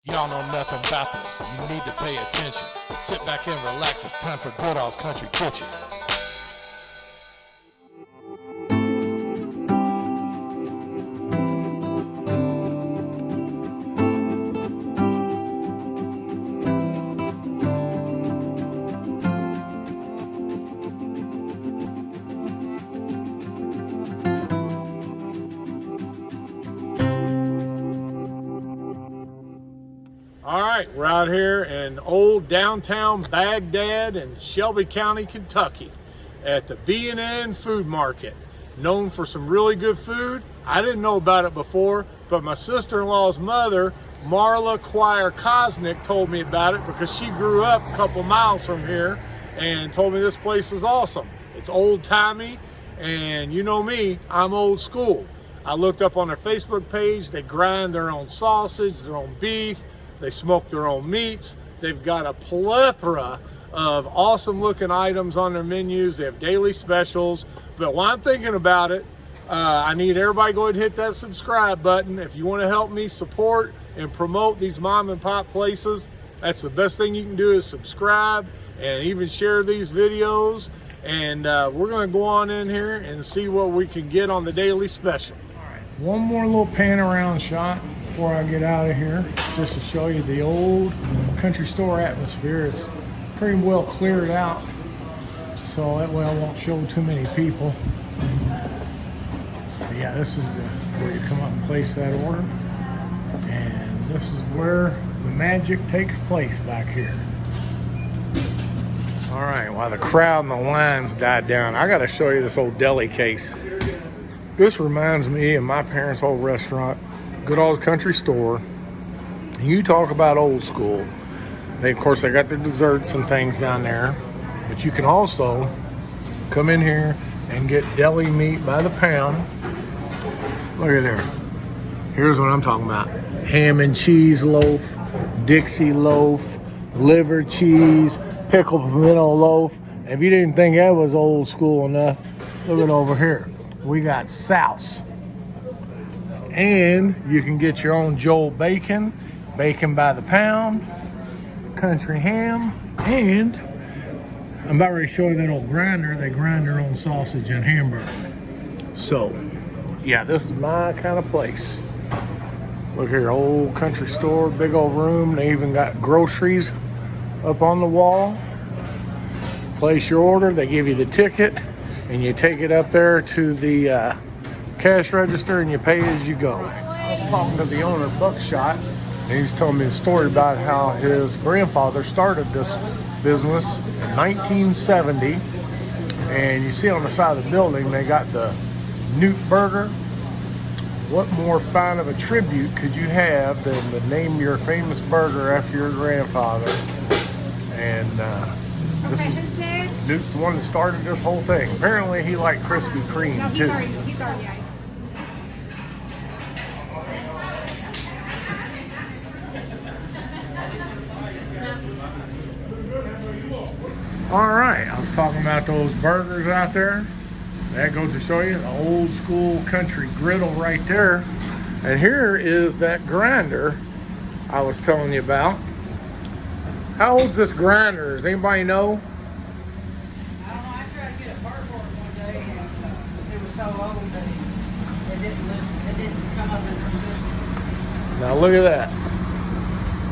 Y'all know nothing about this. You need to pay attention. Sit back and relax. It's time for Goodall's Country Kitchen. All right, we're out here in old downtown Bagdad in Shelby County, Kentucky at the B&N Food Market, known for some really good food. I didn't know about it before, but my sister-in-law's mother, Marla Quire Kosnick, told me about it because she grew up a couple miles from here and told me this place is awesome. It's old-timey, and you know me, I'm old school. I looked up on their Facebook page. They grind their own sausage, their own beef. They smoke their own meats. They've got a plethora of awesome looking items on their menus. They have daily specials. But while I'm thinking about it, I need everybody to go ahead and hit that subscribe button. If you want to help me support and promote these mom and pop places, that's the best thing you can do is subscribe and even share these videos. And we're going to go on in here and see what we can get on the daily special. All right, one more little pan around shot before I get out of here, just to show you the old country store atmosphere. It's pretty well cleared out, so that way I won't show too many people. But yeah, this is where you come up and place that order, and this is where the magic takes place back here. All right, while the crowd and the lines died down, I got to show you this old deli case. This reminds me of my parents' old restaurant, Goodall's Country Store. You talk about old school. Of course, they got their desserts and things down there, but you can also come in here and get deli meat by the pound. Look at there. Here's what I'm talking about: ham and cheese loaf, Dixie loaf, liver cheese, pickled pimento loaf. If you didn't think that was old school enough, look at over here. We got souse. And you can get your own Joel bacon, bacon by the pound, country ham, and I'm about ready to show you that old grinder. They grind their own sausage and hamburger. So, yeah, this is my kind of place. Look here, old country store, big old room. They even got groceries up on the wall. Place your order, they give you the ticket, and you take it up there to the cash register and you pay as you go. I was talking to the owner, Buckshot, and he was telling me a story about how his grandfather started this business in 1970. And you see on the side of the building, they got the Newt Burger. What more fine of a tribute could you have than to name your famous burger after your grandfather? And this is Newt's the one that started this whole thing. Apparently he liked Krispy Kreme too. He's already ate. All right, I was talking about those burgers out there. That goes to show you the old school country griddle right there. And here is that grinder I was telling you about. How old's this grinder? Does anybody know? I don't know. I tried to get a part for it one day, and it was so old that it didn't come up in persistence. Now look at that.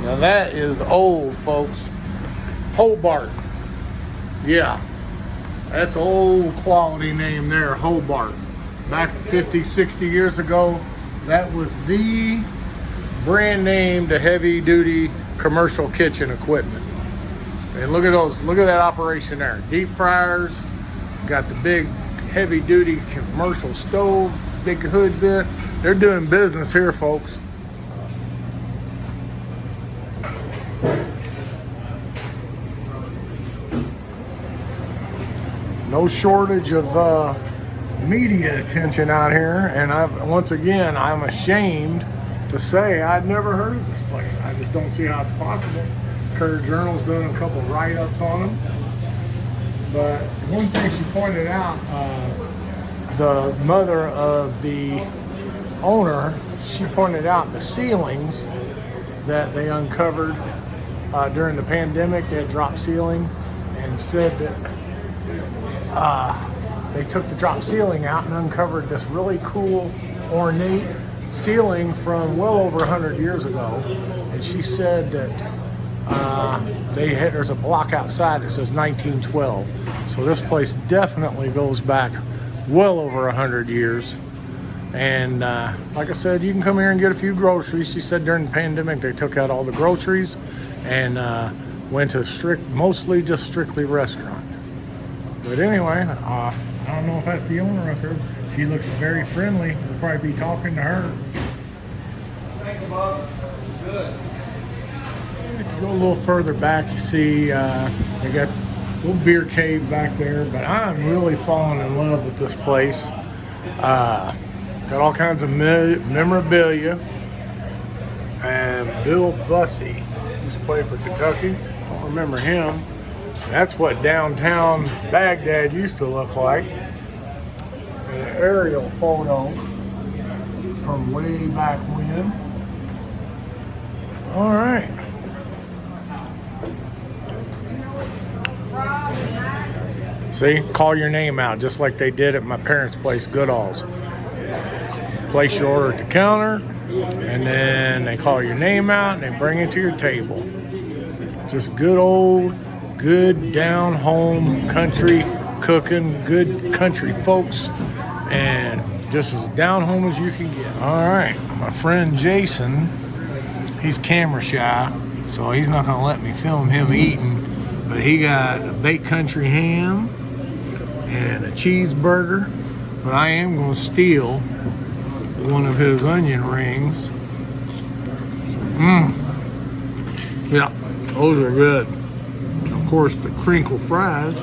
Now that is old, folks. Hobart. Yeah, that's old quality name there, Hobart. Back 50, 60 years ago, that was the brand name to heavy duty commercial kitchen equipment. And look at those, look at that operation there. Deep fryers, got the big heavy duty commercial stove, big hood bit. They're doing business here, folks. No shortage of media attention out here, and once again, I'm ashamed to say I'd never heard of this place. I just don't see how it's possible. Courier Journal's done a couple write-ups on them, but one thing she pointed out, the mother of the owner, she pointed out the ceilings that they uncovered during the pandemic. They had drop ceiling, and said that they took the drop ceiling out and uncovered this really cool, ornate ceiling from well over 100 years ago. And she said that there's a block outside that says 1912. So this place definitely goes back well over 100 years. And like I said, you can come here and get a few groceries. She said during the pandemic they took out all the groceries and went to mostly just strictly restaurant. But anyway, I don't know if that's the owner up there. She looks very friendly. We'll probably be talking to her. Thank you, Bob. Good. If you go a little further back, you see they got a little beer cave back there. But I'm really falling in love with this place. Got all kinds of memorabilia. And Bill Bussey used to play for Kentucky. I don't remember him. That's what downtown Baghdad used to look like. An aerial photo from way back when. All right. See, call your name out just like they did at my parents' place, Goodall's. Place your order at the counter, and then they call your name out and they bring it to your table. Just good down home country cooking, good country folks, and just as down home as you can get. All right, my friend Jason, he's camera shy, so he's not gonna let me film him eating, but he got a baked country ham and a cheeseburger, but I am gonna steal one of his onion rings. Yeah, those are good. Of course, the crinkle fries,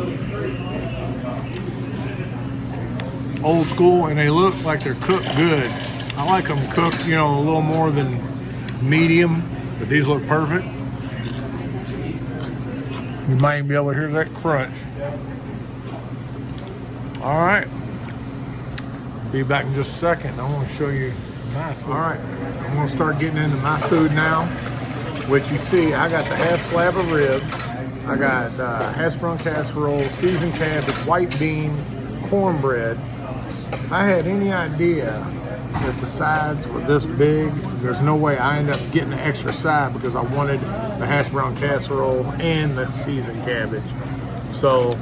old school, and they look like they're cooked good. I like them cooked, a little more than medium, but these look perfect. You might even be able to hear that crunch. All right, be back in just a second. I want to show you my food. All right, I'm going to start getting into my food now, which you see, I got the half slab of ribs. I got hash brown casserole, seasoned cabbage, white beans, cornbread. If I had any idea that the sides were this big, there's no way I ended up getting an extra side because I wanted the hash brown casserole and the seasoned cabbage. So,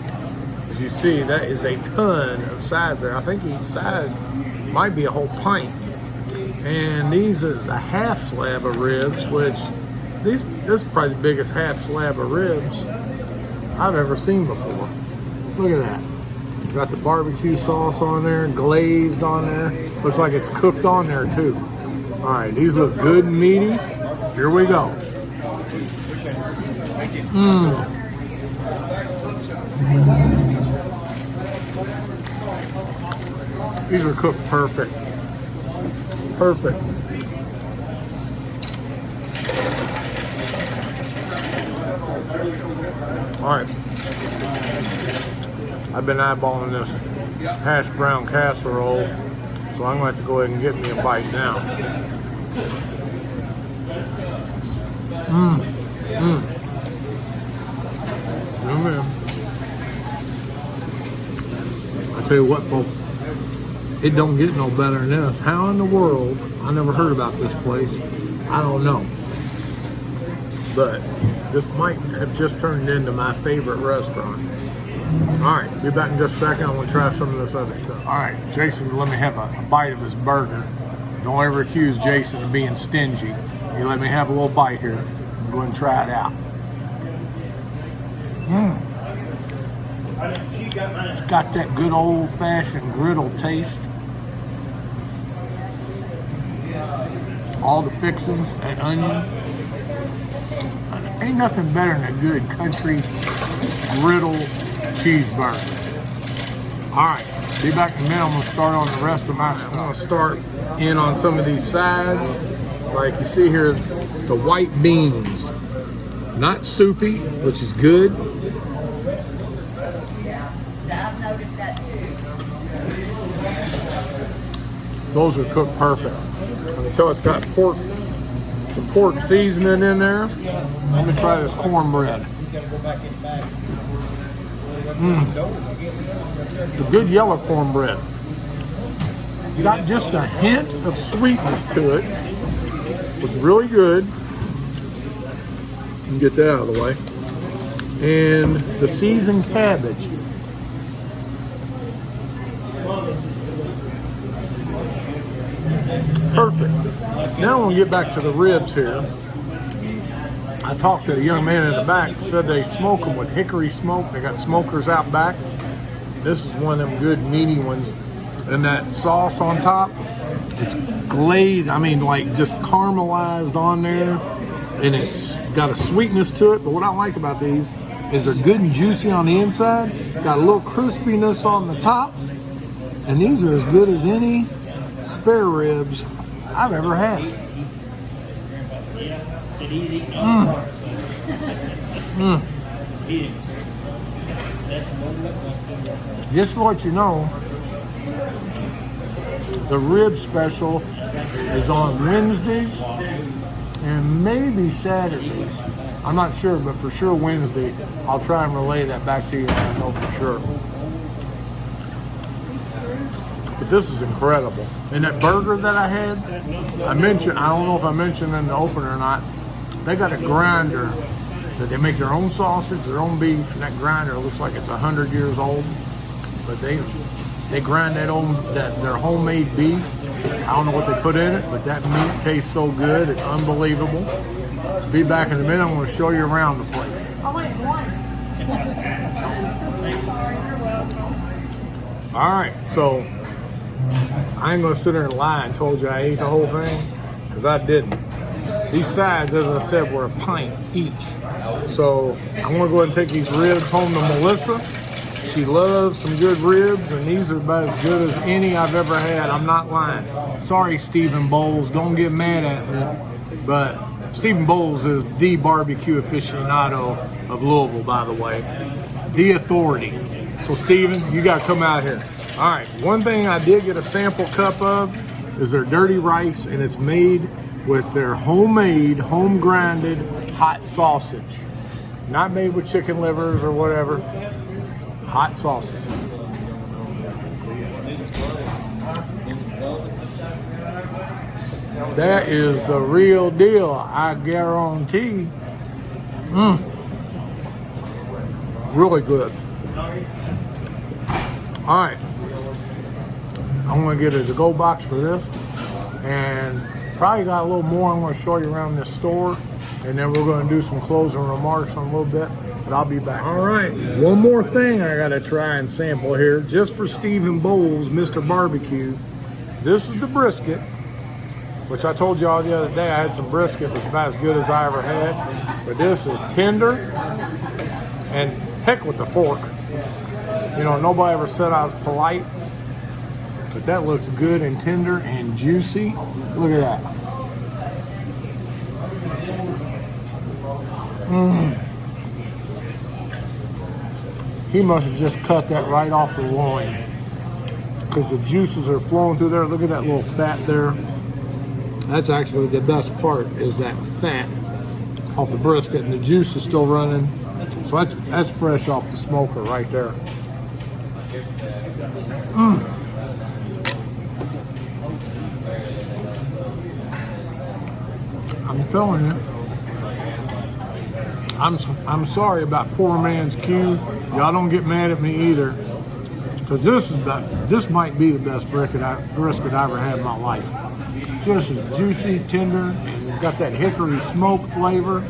as you see, that is a ton of sides there. I think each side might be a whole pint. And these are the half slab of ribs, which this is probably the biggest half slab of ribs I've ever seen before. Look at that. Got the barbecue sauce on there, glazed on there. Looks like it's cooked on there too. All right, these look good and meaty. Here we go. These are cooked perfect. Perfect. All right. I've been eyeballing this hash brown casserole, so I'm going to have to go ahead and get me a bite now. I tell you what, folks, it don't get no better than this. How in the world, I never heard about this place. I don't know. But this might have just turned into my favorite restaurant. All right, be back in just a second. I want to try some of this other stuff. All right, Jason, let me have a bite of his burger. Don't ever accuse Jason of being stingy. You let me have a little bite here. I'm going to try it out. It's got that good old-fashioned griddle taste. All the fixings, that onion. Ain't nothing better than a good country griddle cheeseburger. All right, be back in a minute. I'm gonna start on the rest of my stuff. I'm gonna start in on some of these sides. Like you see here, the white beans. Not soupy, which is good. Those are cooked perfect. I can tell it's got pork some pork seasoning in there. Let me try this cornbread. It's a good yellow cornbread. Got just a hint of sweetness to it. It's really good. You can get that out of the way. And the seasoned cabbage. Perfect. Now we'll get back to the ribs here. I talked to a young man in the back, said they smoke them with hickory smoke. They got smokers out back. This is one of them good meaty ones. And that sauce on top, it's glazed, I mean like just caramelized on there. And it's got a sweetness to it. But what I like about these is they're good and juicy on the inside. Got a little crispiness on the top. And these are as good as any spare ribs I've ever had. Just to let you know, the rib special is on Wednesdays and maybe Saturdays. I'm not sure, but for sure Wednesday. I'll try and relay that back to you when I know for sure. But this is incredible. And that burger that I had, I don't know if I mentioned in the opener or not, they got a grinder that they make their own sausage, their own beef, and that grinder looks like it's 100 years old. But they grind their homemade beef. I don't know what they put in it, but that meat tastes so good, it's unbelievable. Be back in a minute, I'm going to show you around the place. Oh, wait, one. All right, so I ain't going to sit there and lie and told you I ate the whole thing, because I didn't. These sides, as I said, were a pint each. So I'm going to go ahead and take these ribs home to Melissa. She loves some good ribs, and these are about as good as any I've ever had. I'm not lying. Sorry, Stephen Bowles. Don't get mad at me. But Stephen Bowles is the barbecue aficionado of Louisville, by the way. The authority. So, Stephen, you got to come out here. All right. One thing I did get a sample cup of is their dirty rice, and it's made with their homemade, home-grinded hot sausage. Not made with chicken livers or whatever. Hot sausage. That is the real deal, I guarantee. Really good. All right. I'm going to get a to-go box for this. And probably got a little more I'm going to show you around this store. And then we're going to do some closing remarks in a little bit. But I'll be back. All right, one more thing I got to try and sample here, just for Stephen Bowles, Mr. Barbecue. This is the brisket, which I told y'all the other day I had some brisket. It was about as good as I ever had. But this is tender, and heck with the fork. You know, nobody ever said I was polite, but that looks good and tender and juicy. Look at that. He must have just cut that right off the loin, because the juices are flowing through there. Look at that little fat there. That's actually the best part, is that fat off the brisket, and the juice is still running. So that's fresh off the smoker right there. I'm telling you. I'm sorry about poor man's Q. Y'all don't get mad at me either, because this might be the best brisket I ever had in my life. Just as juicy, tender, and got that hickory smoke flavor.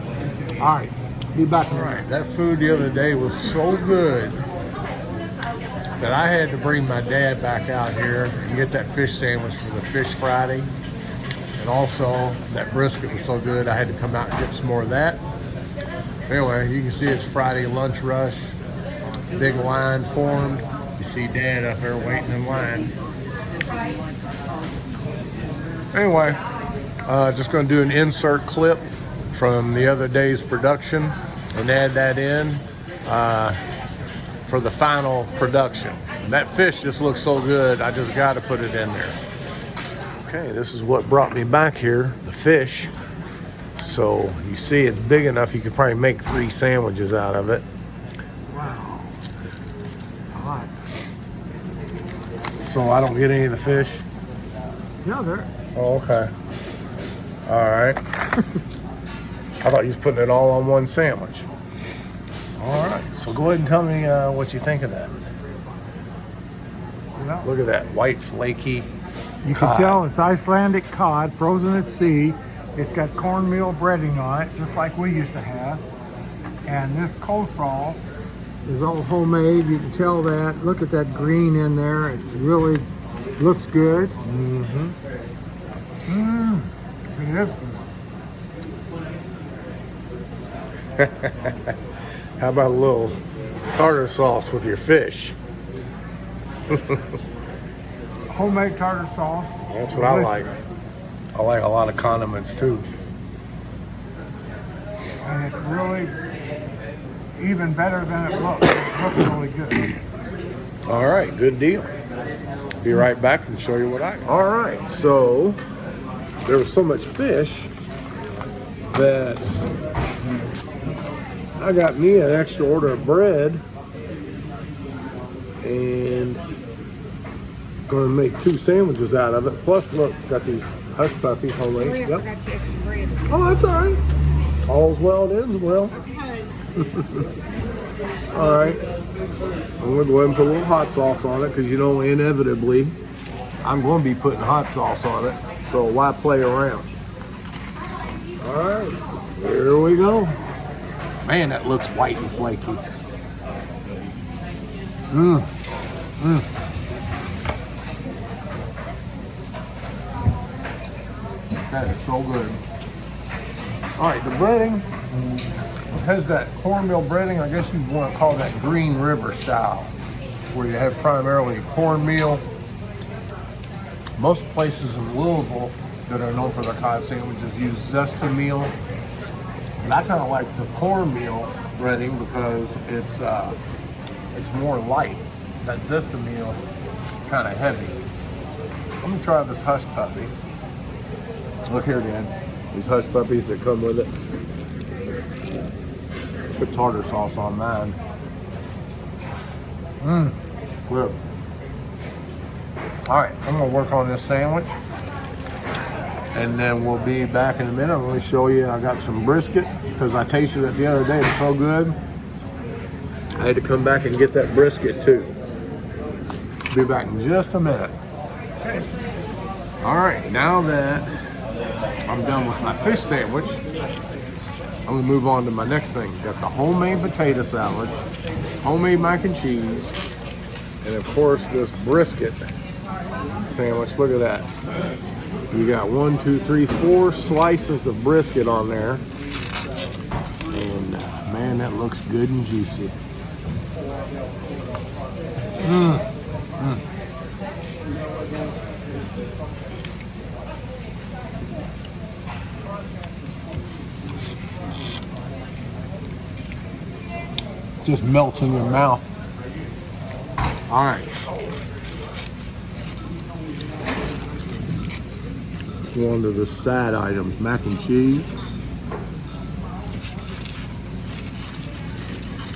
All right, be back in a minute. That food the other day was so good that I had to bring my dad back out here and get that fish sandwich for the Fish Friday. And also, that brisket was so good, I had to come out and get some more of that. Anyway, you can see it's Friday lunch rush. Big line formed. You see Dad up there waiting in line. Anyway, just going to do an insert clip from the other day's production and add that in for the final production. That fish just looks so good, I just got to put it in there. Okay, this is what brought me back here, the fish. So you see it's big enough you could probably make 3 sandwiches out of it. Wow. Hot. So I don't get any of the fish? Yeah, there. Oh, okay. All right. I thought you was putting it all on one sandwich. All right. So go ahead and tell me what you think of that. Yeah. Look at that white flaky You cod. can tell it's Icelandic cod, frozen at sea. It's got cornmeal breading on it, just like we used to have. And this coleslaw is all homemade. You can tell that. Look at that green in there. It really looks good. Mm-hmm. It is good. How about a little tartar sauce with your fish? Homemade tartar sauce. That's what I like. I like a lot of condiments too. And it's really even better than it looks. It looks really good. All right, good deal. Be right back and show you what I got. All right, so there was so much fish that I got me an extra order of bread and gonna make 2 sandwiches out of it. Plus, look, got these hush puppies homemade. Yep. Oh, that's all right. All's well that ends well. All right. I'm gonna go ahead and put a little hot sauce on it because you know inevitably I'm going to be putting hot sauce on it. So why play around? All right, here we go. Man, that looks white and flaky. That is so good. All right, the breading has that cornmeal breading. I guess you'd want to call that Green River style, where you have primarily cornmeal. Most places in Louisville that are known for their cod sandwiches use zesty meal. And I kind of like the cornmeal breading because it's more light. That zesty meal is kind of heavy. Let me try this hush puppy. Look here, Dan. These hush puppies that come with it. Put tartar sauce on mine. Good. All right, I'm gonna work on this sandwich, and then we'll be back in a minute. I'm gonna show you. I got some brisket because I tasted it the other day. It's so good. I had to come back and get that brisket too. Be back in just a minute. Okay. All right, now that I'm done with my fish sandwich, I'm gonna move on to my next thing. Got the homemade potato salad, homemade mac and cheese, and of course this brisket sandwich. Look at that. You got 1, 2, 3, 4 slices of brisket on there, and man, that looks good and juicy. Just melts in your mouth. All right. Let's go on to the side items. Mac and cheese.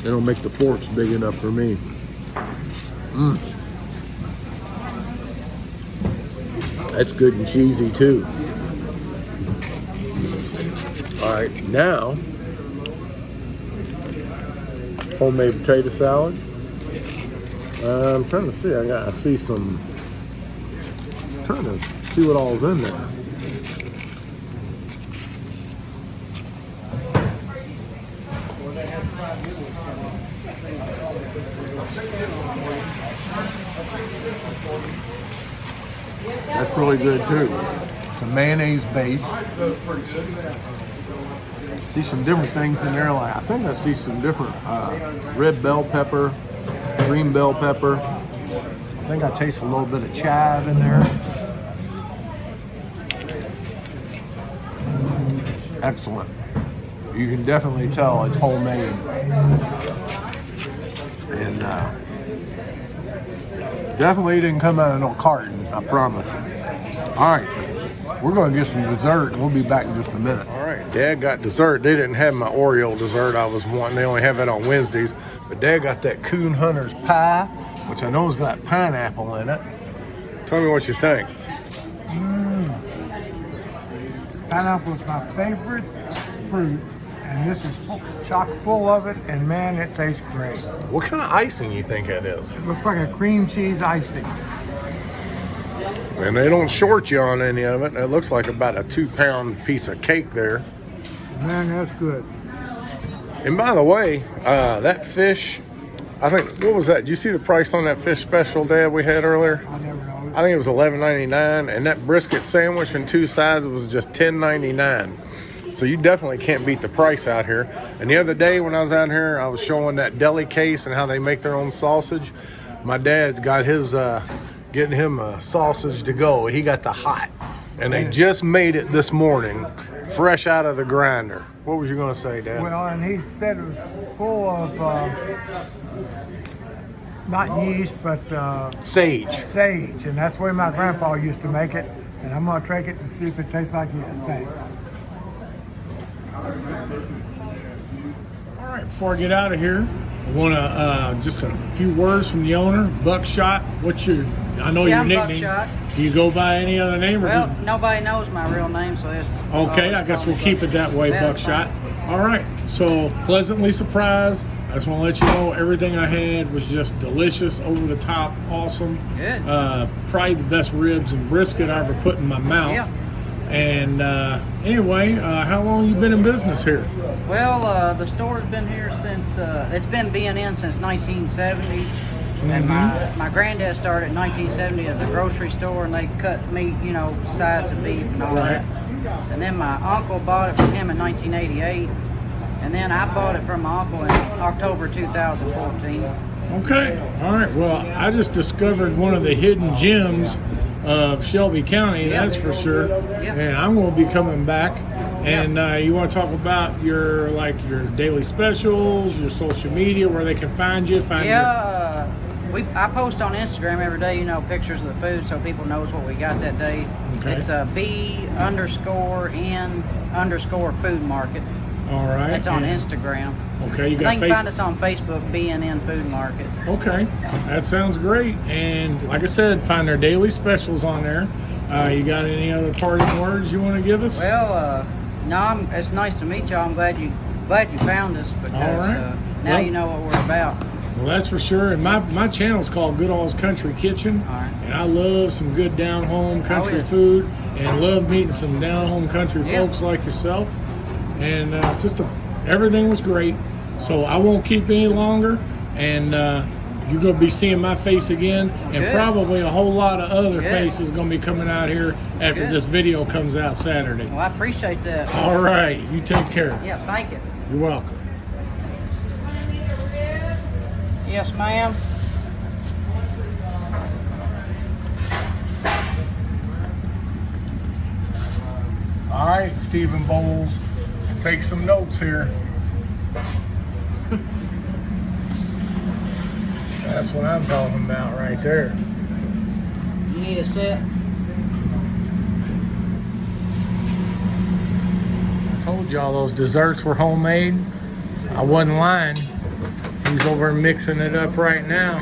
They don't make the forks big enough for me. That's good and cheesy too. All right, now homemade potato salad. I'm trying to see. I see some. I'm trying to see what all's in there. That's really good too. It's a mayonnaise base. See some different things in there. Like I think I see some different red bell pepper, green bell pepper. I think I taste a little bit of chive in there. Excellent. You can definitely tell it's homemade. And definitely didn't come out of no carton, I promise you. All right. We're going to get some dessert, and we'll be back in just a minute. All right, Dad got dessert. They didn't have my Oreo dessert I was wanting. They only have it on Wednesdays. But Dad got that Coon Hunter's pie, which I know has got pineapple in it. Tell me what you think. Pineapple is my favorite fruit, and this is chock full of it, and man, it tastes great. What kind of icing you think that is? It looks like a cream cheese icing. And they don't short you on any of it. It looks like about a 2-pound piece of cake there. Man, that's good. And by the way, that fish, I think, what was that? Did you see the price on that fish special, Dad, we had earlier? I never know. I think it was $11.99, and that brisket sandwich and 2 sides was just $10.99. So you definitely can't beat the price out here. And the other day when I was out here, I was showing that deli case and how they make their own sausage. My dad's got his, getting him a sausage to go. He got the hot, and they just made it this morning, fresh out of the grinder. What was you going to say, Dad? Well, and he said it was full of not yeast, but Sage. sage, and that's the way my grandpa used to make it. And I'm gonna take it and see if it tastes like his. Thanks. All right, before I get out of here, I want to just a few words from the owner, Buckshot. What's your? I know your I'm nickname. Buckshot. Do you go by any other name? Or Well, just- nobody knows my real name, so it's Okay, I guess we'll keep it that way, Yeah, that's Buckshot. All right, so pleasantly surprised. I just want to let you know everything I had was just delicious, over the top, awesome. Good. Probably the best ribs and brisket I ever put in my mouth. Yeah. And anyway, how long you been in business here? Well, the store's been here since, it's been B&N since 1970. And my granddad started in 1970 as a grocery store, and they cut meat, you know, sides of beef and all Right. that. And then my uncle bought it from him in 1988. And then I bought it from my uncle in October 2014. Okay, all right. Well, I just discovered one of the hidden gems of Shelby County, Yeah. that's for sure. Yeah. And I'm going to be coming back. And you want to talk about your daily specials, your social media, where they can find you? Yeah, I post on Instagram every day, you know, pictures of the food so people knows what we got that day. Okay. It's B_N_Food Market. All right. It's on and- Instagram. Okay, you They got can find us on Facebook, B&N Food Market. Okay, that sounds great. And like I said, find their daily specials on there. You got any other parting words you want to give us? Well, no, it's nice to meet y'all. I'm glad you found us because All right. now Well- you know what we're about. Well, that's for sure. And my channel's called Goodall's Country Kitchen. All right. And I love some good down-home country yeah. food, and love meeting some down-home country Yeah. folks like yourself. And everything was great. So I won't keep any longer. And you're going to be seeing my face again, and Good. probably a whole lot of other Good. faces going to be coming out here after Good. this video comes out Saturday. Well, I appreciate that. All right, you take care. Yeah, thank you. You're welcome. Yes, ma'am. All right, Stephen Bowles, take some notes here. That's what I'm talking about right there. You need a set? I told y'all those desserts were homemade. I wasn't lying. He's over mixing it up right now.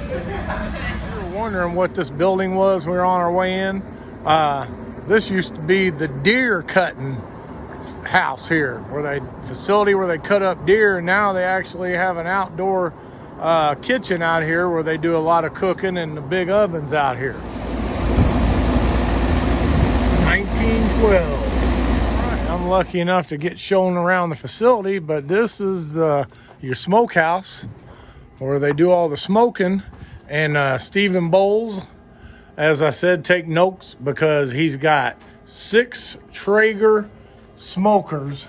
We were wondering what this building was when we were on our way in. This used to be the deer cutting house here, facility where they cut up deer. And now they actually have an outdoor kitchen out here where they do a lot of cooking, and the big ovens out here. 1912. I'm lucky enough to get shown around the facility, but this is your smokehouse where they do all the smoking. And Stephen Bowles, as I said, take notes because he's got 6 Traeger smokers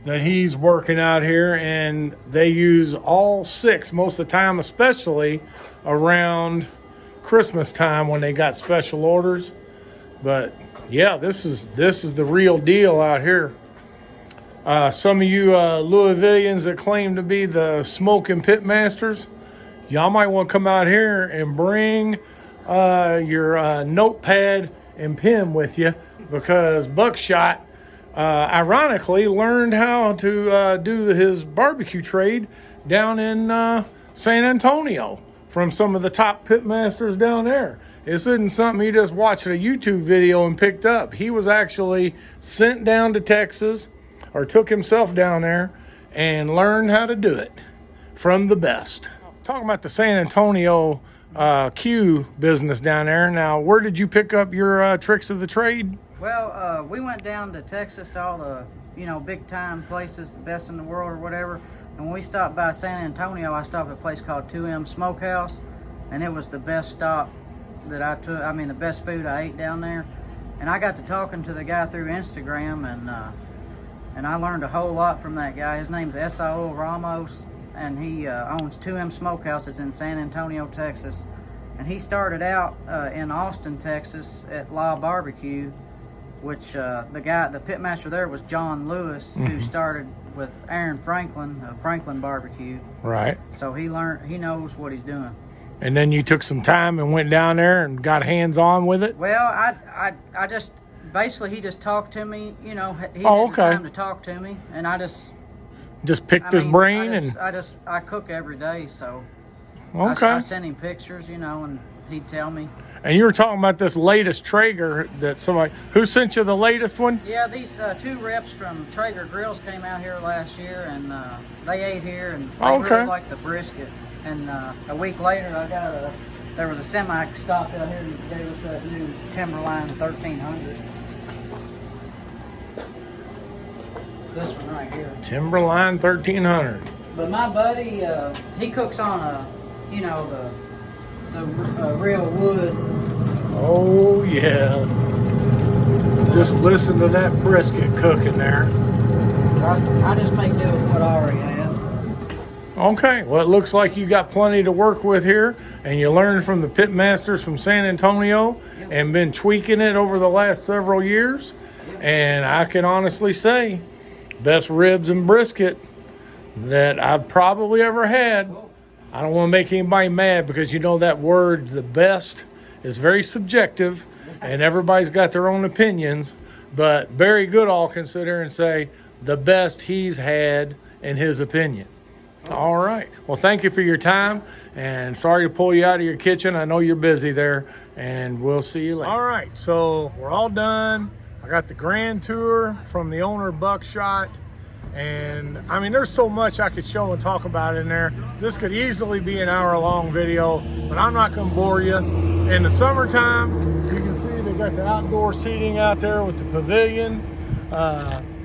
that he's working out here, and they use all 6 most of the time, especially around Christmas time when they got special orders. But yeah, this is the real deal out here. Some of you Louisvillians that claim to be the smoking pit masters, y'all might want to come out here and bring your notepad and Pim with you, because Buckshot ironically learned how to do his barbecue trade down in San Antonio from some of the top pit masters down there. This isn't something he just watched a YouTube video and picked up. He was actually sent down to Texas, or took himself down there and learned how to do it from the best. Talking about the San Antonio Q business down there. Now, where did you pick up your tricks of the trade? Well, we went down to Texas to all the, big time places, the best in the world or whatever. And when we stopped by San Antonio, I stopped at a place called 2M Smokehouse, and it was the best stop that I took. I mean, the best food I ate down there. And I got to talking to the guy through Instagram, and I learned a whole lot from that guy. His name's Saul Ramos, and he owns 2M Smokehouse. It's in San Antonio, Texas. And he started out in Austin, Texas at La Barbecue, which the pitmaster there was John Lewis, who started with Aaron Franklin of Franklin Barbecue. Right. So he knows what he's doing. And then you took some time and went down there and got hands-on with it? Well, I just, basically he just talked to me, he had the time to talk to me, and I just picked his brain. I cook every day, so I sent him pictures, and he'd tell me. And you were talking about this latest Traeger that who sent you the latest one? Yeah, these two reps from Traeger Grills came out here last year, and they ate here, and they really liked the brisket. And a week later, there was a semi stopped out here and gave us that new Timberline 1300. This one right here. Timberline 1300. But my buddy, he cooks on the real wood. Oh yeah. Just listen to that brisket cooking there. I just make do with what I already have. Okay, well, it looks like you got plenty to work with here, and you learned from the pit masters from San Antonio and been tweaking it over the last several years. And I can honestly say, best ribs and brisket that I've probably ever had. I don't want to make anybody mad, because that word, the best, is very subjective, and everybody's got their own opinions. But Barry Goodall can sit here and say the best he's had in his opinion. All right. Well, thank you for your time, and sorry to pull you out of your kitchen. I know you're busy there, and we'll see you later. All right. So we're all done. I got the grand tour from the owner of Buckshot. And I mean, there's so much I could show and talk about in there. This could easily be an hour-long video, but I'm not going to bore you. In the summertime, you can see they got the outdoor seating out there with the pavilion.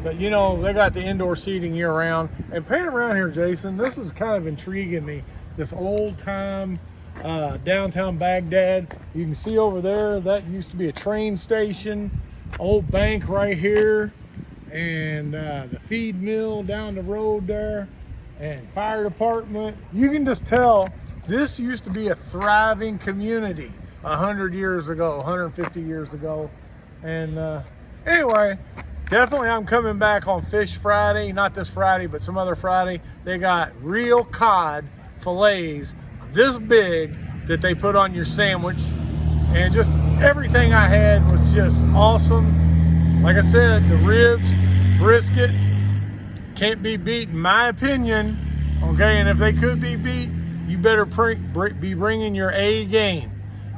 But they got the indoor seating year-round. And pan around here, Jason. This is kind of intriguing me. This old-time downtown Baghdad. You can see over there, that used to be a train station. Old bank right here. And the feed mill down the road there, and fire department. You can just tell this used to be a thriving community 100 years ago, 150 years ago. And anyway, definitely I'm coming back on Fish Friday, not this Friday, but some other Friday. They got real cod fillets this big that they put on your sandwich, and just everything I had was just awesome. Like I said, the ribs, brisket, can't be beat in my opinion, okay? And if they could be beat, you better be bringing your A game.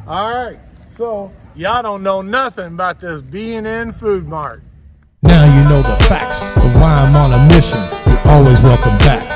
All right, so y'all don't know nothing about this B&N Food Mart. Now you know the facts of why I'm on a mission. You're always welcome back.